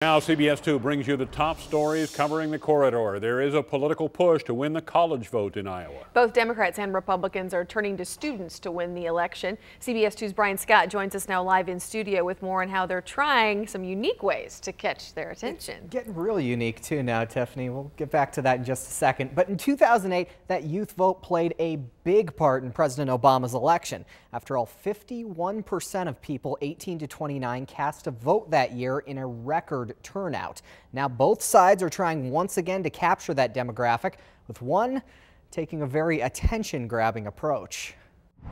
Now CBS 2 brings you the top stories covering the corridor. There is a political push to win the college vote in Iowa. Both Democrats and Republicans are turning to students to win the election. CBS 2's Brian Scott joins us now live in studio with more on how they're trying some unique ways to catch their attention. It's getting really unique too now, Tiffany. We'll get back to that in just a second. But in 2008, that youth vote played a big part in President Obama's election. After all, 51% of people 18 to 29 cast a vote that year in a record turnout. Now both sides are trying once again to capture that demographic, with one taking a very attention-grabbing approach.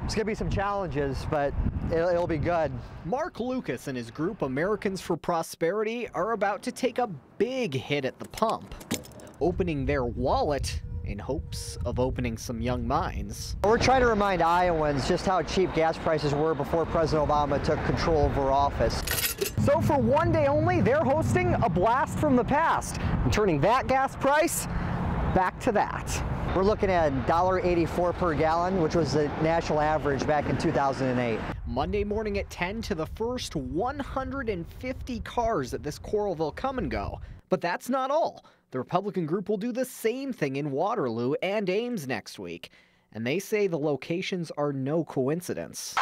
There's going to be some challenges, but it'll be good. Mark Lucas and his group Americans for Prosperity are about to take a big hit at the pump, opening their wallet in hopes of opening some young minds. We're trying to remind Iowans just how cheap gas prices were before President Obama took control over office. So for one day only, they're hosting a blast from the past and turning that gas price back to that. We're looking at $1.84 per gallon, which was the national average back in 2008. Monday morning at 10 to the first 150 cars at this Coralville come and go. But that's not all. The Republican group will do the same thing in Waterloo and Ames next week. And they say the locations are no coincidence.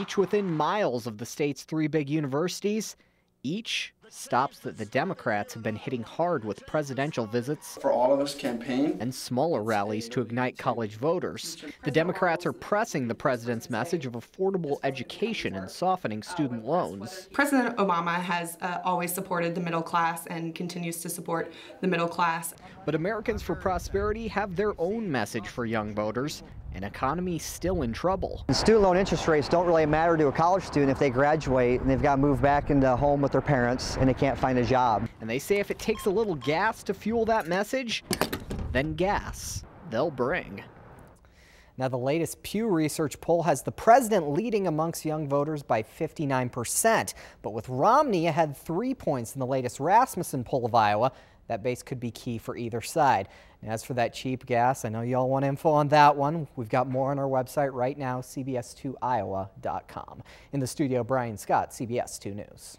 Each within miles of the state's three big universities, each stops that the Democrats have been hitting hard with presidential visits for All of Us campaign and smaller rallies to ignite college voters. The Democrats are pressing the president's message of affordable education and softening student loans. President Obama has always supported the middle class and continues to support the middle class. But Americans for Prosperity have their own message for young voters. An economy still in trouble. Student loan interest rates don't really matter to a college student if they graduate and they've got to move back into a home with their parents and they can't find a job. And they say if it takes a little gas to fuel that message, then gas they'll bring. Now, the latest Pew Research poll has the president leading amongst young voters by 59%. But with Romney ahead 3 points in the latest Rasmussen poll of Iowa, that base could be key for either side. And as for that cheap gas, I know y'all want info on that one. We've got more on our website right now, cbs2iowa.com. In the studio, Brian Scott, CBS 2 News.